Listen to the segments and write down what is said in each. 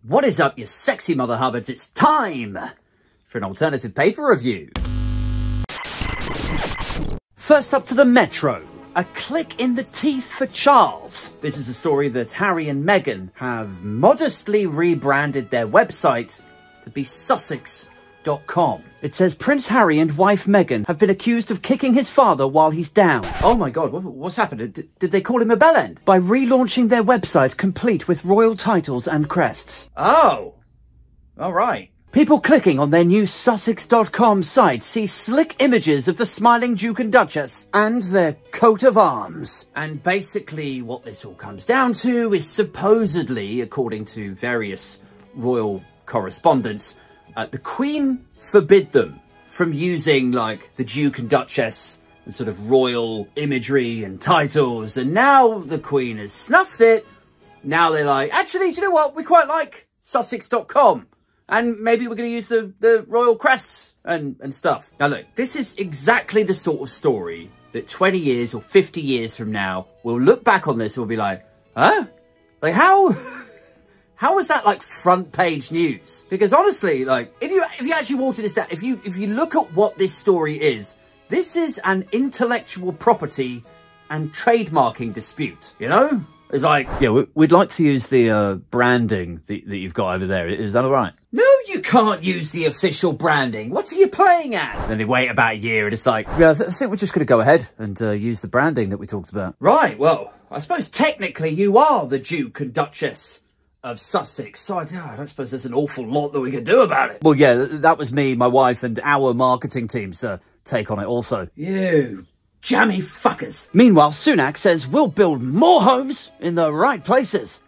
What is up, you sexy mother hubbards? It's time for an alternative paper review. First up to the Metro. A click in the teeth for Charles. This is a story that Harry and Meghan have modestly rebranded their website to be Sussex.com. It says Prince Harry and wife Meghan have been accused of kicking his father while he's down. Oh my god, what's happened? Did they call him a bellend? By relaunching their website complete with royal titles and crests. Oh, all right. People clicking on their new Sussex.com site see slick images of the smiling Duke and Duchess and their coat of arms. And basically what this all comes down to is supposedly, according to various royal correspondents, the Queen forbid them from using, like, the Duke and Duchess and sort of royal imagery and titles. And now the Queen has snuffed it. Now they're like, actually, do you know what? We quite like Sussex.com. And maybe we're going to use the royal crests and stuff. Now, look, this is exactly the sort of story that 20 years or 50 years from now, we'll look back on this and we'll be like, huh? Like, how is that, like, front page news? Because honestly, like, if you actually water this down, if you look at what this story is, this is an intellectual property and trademarking dispute, you know? It's like, yeah, we'd like to use the branding that you've got over there. Is that all right? No, you can't use the official branding. What are you playing at? And then they wait about a year and it's like, yeah, I think we're just going to go ahead and use the branding that we talked about. Right, well, I suppose technically you are the Duke and Duchess of Sussex. So I don't suppose there's an awful lot that we can do about it. Well, yeah, that was me, my wife and our marketing team's take on it also. You jammy fuckers. Meanwhile, Sunak says we'll build more homes in the right places.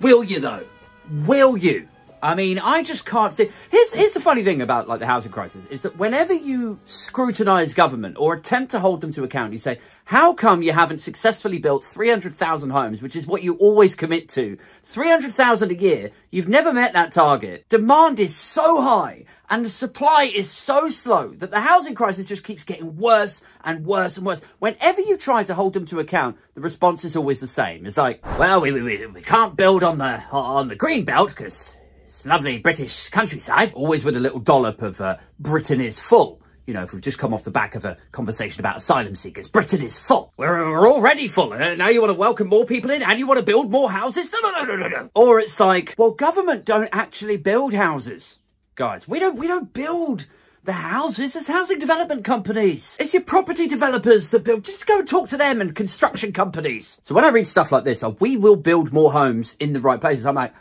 Will you, though? Will you? I mean, I just can't see. Here's the funny thing about, like, the housing crisis, is that whenever you scrutinise government or attempt to hold them to account, you say, how come you haven't successfully built 300,000 homes, which is what you always commit to? 300,000 a year, you've never met that target. Demand is so high and the supply is so slow that the housing crisis just keeps getting worse and worse and worse. Whenever you try to hold them to account, the response is always the same. It's like, well, we can't build on the green belt because it's lovely British countryside. Always with a little dollop of Britain is full. You know, if we've just come off the back of a conversation about asylum seekers, Britain is full. We're already full. Now you want to welcome more people in and you want to build more houses? No. Or it's like, well, government don't actually build houses, guys. We don't build the houses. It's housing development companies. It's your property developers that build. Just go and talk to them and construction companies. So when I read stuff like this, we will build more homes in the right places, I'm like,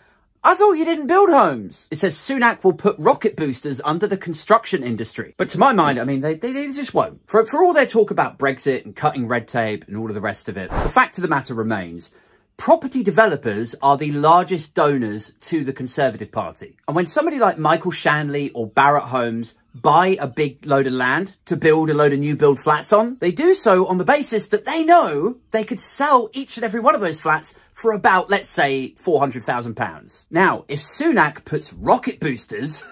I thought you didn't build homes. It says Sunak will put rocket boosters under the construction industry. But to my mind, I mean, they just won't. For all their talk about Brexit and cutting red tape and all of the rest of it, the fact of the matter remains, property developers are the largest donors to the Conservative Party. And when somebody like Michael Shanley or Barratt Homes buy a big load of land to build a load of new build flats on, they do so on the basis that they know they could sell each and every one of those flats for about, let's say, £400,000. Now, if Sunak puts rocket boosters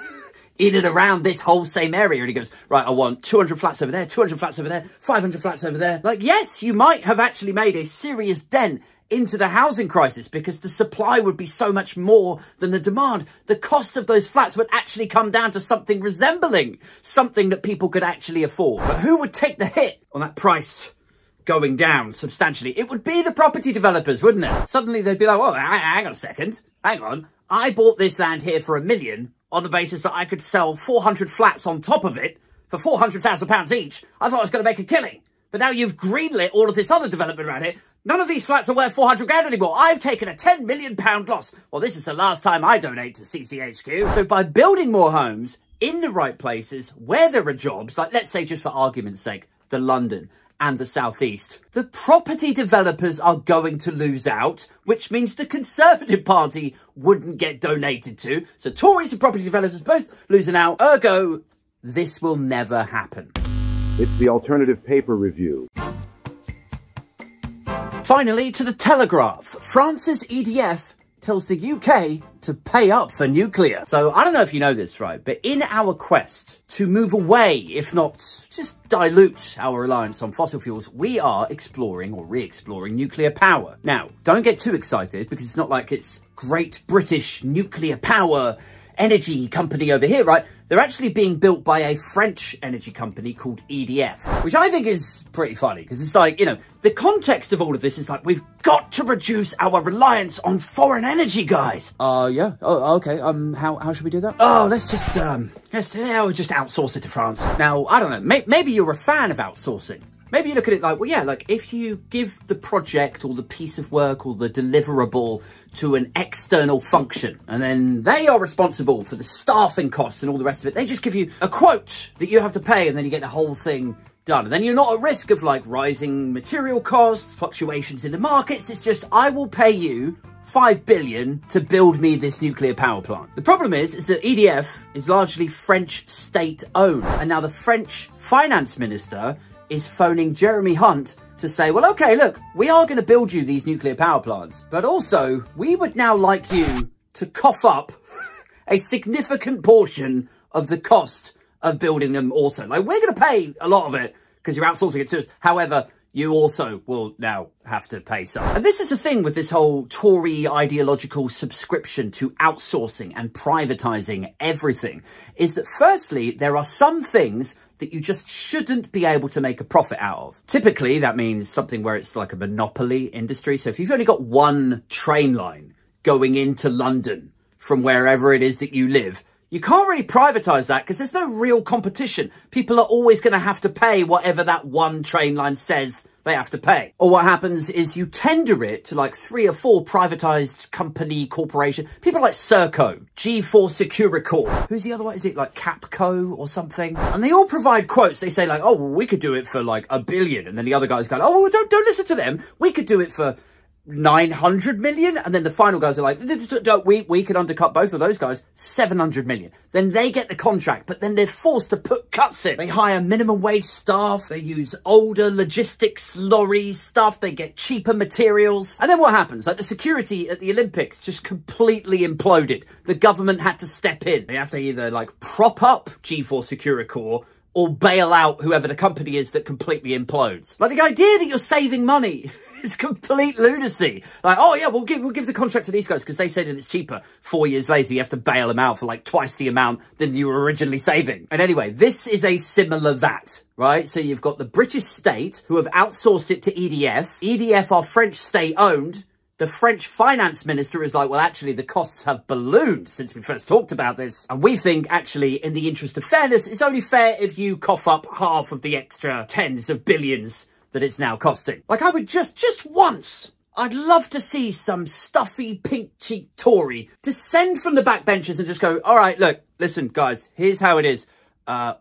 in and around this whole same area and he goes, right, I want 200 flats over there, 200 flats over there, 500 flats over there. Like, yes, you might have actually made a serious dent into the housing crisis because the supply would be so much more than the demand. The cost of those flats would actually come down to something resembling something that people could actually afford. But who would take the hit on that price going down substantially? It would be the property developers, wouldn't it? Suddenly they'd be like, well, hang on a second. Hang on. I bought this land here for $1 million on the basis that I could sell 400 flats on top of it for £400,000 each. I thought I was going to make a killing. But now you've greenlit all of this other development around it. None of these flats are worth 400 grand anymore. I've taken a £10 million loss. Well, this is the last time I donate to CCHQ. So by building more homes in the right places where there are jobs, like let's say just for argument's sake, the London and the South East, the property developers are going to lose out, which means the Conservative Party wouldn't get donated to. So Tories and property developers both losing out. Ergo, this will never happen. It's the alternative paper review. Finally, to the Telegraph. France's EDF tells the UK to pay up for nuclear. So I don't know if you know this, right? But in our quest to move away, if not just dilute our reliance on fossil fuels, we are exploring or re-exploring nuclear power. Now, don't get too excited because it's not like it's Great British Nuclear Power energy company over here, right? They're actually being built by a French energy company called EDF, which I think is pretty funny because it's like, you know, the context of all of this is like, we've got to reduce our reliance on foreign energy, guys. Yeah. Oh, okay. How should we do that? Oh, let's just outsource it to France. Now, I don't know. Maybe you're a fan of outsourcing. Maybe you look at it like, well, yeah, like if you give the project or the piece of work or the deliverable to an external function, and then they are responsible for the staffing costs and all the rest of it, they just give you a quote that you have to pay and then you get the whole thing done. And then you're not at risk of like rising material costs, fluctuations in the markets. It's just, I will pay you 5 billion to build me this nuclear power plant. The problem is that EDF is largely French state owned. And now the French finance minister is phoning Jeremy Hunt to say, well, okay, look, we are going to build you these nuclear power plants, but also we would now like you to cough up a significant portion of the cost of building them also. Like, we're going to pay a lot of it because you're outsourcing it to us. However, you also will now have to pay some. And this is the thing with this whole Tory ideological subscription to outsourcing and privatizing everything, is that firstly, there are some things that you just shouldn't be able to make a profit out of. Typically, that means something where it's like a monopoly industry. So if you've only got one train line going into London from wherever it is that you live, you can't really privatize that because there's no real competition. People are always going to have to pay whatever that one train line says they have to pay. Or what happens is you tender it to like 3 or 4 privatized company corporation. People like Serco, G4 Securicor. Who's the other one? Is it like Capco or something? And they all provide quotes. They say like, oh, well, we could do it for like $1 billion. And then the other guys go, oh, well, don't listen to them. We could do it for 900 million. And then the final guys are like, we could undercut both of those guys, 700 million. Then they get the contract, but then they're forced to put cuts in. They hire minimum wage staff. They use older logistics lorries stuff. They get cheaper materials. And then what happens? Like the security at the Olympics just completely imploded. The government had to step in. They have to either like prop up G4 Securicor or bail out whoever the company is that completely implodes. Like the idea that you're saving money is complete lunacy. Like, oh yeah, we'll give the contract to these guys because they said that it's cheaper. 4 years later, you have to bail them out for like twice the amount than you were originally saving. And anyway, this is a similar that, right? So you've got the British state who have outsourced it to EDF. EDF are French state owned. The French finance minister is like, well, actually, the costs have ballooned since we first talked about this. And we think, actually, in the interest of fairness, it's only fair if you cough up half of the extra tens of billions that it's now costing. Like, I would just once, I'd love to see some stuffy, pink-cheeked Tory descend from the backbenches and just go, all right, look, listen, guys, here's how it is.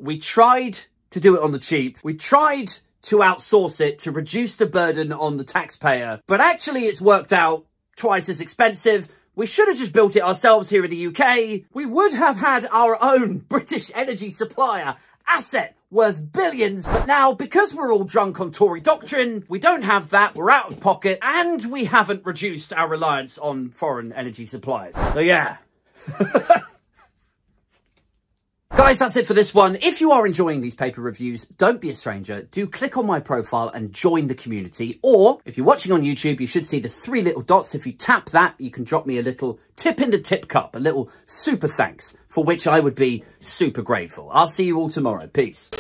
We tried to do it on the cheap. We tried to outsource it to reduce the burden on the taxpayer, but actually it's worked out twice as expensive. We should have just built it ourselves here in the UK. We would have had our own British energy supplier asset worth billions. But now, because we're all drunk on Tory doctrine, we don't have that, we're out of pocket, and we haven't reduced our reliance on foreign energy suppliers. So yeah. Guys, that's it for this one. If you are enjoying these paper reviews, don't be a stranger. Do click on my profile and join the community. Or if you're watching on YouTube, you should see the 3 little dots. If you tap that, you can drop me a little tip in the tip cup, a little super thanks, for which I would be super grateful. I'll see you all tomorrow. Peace.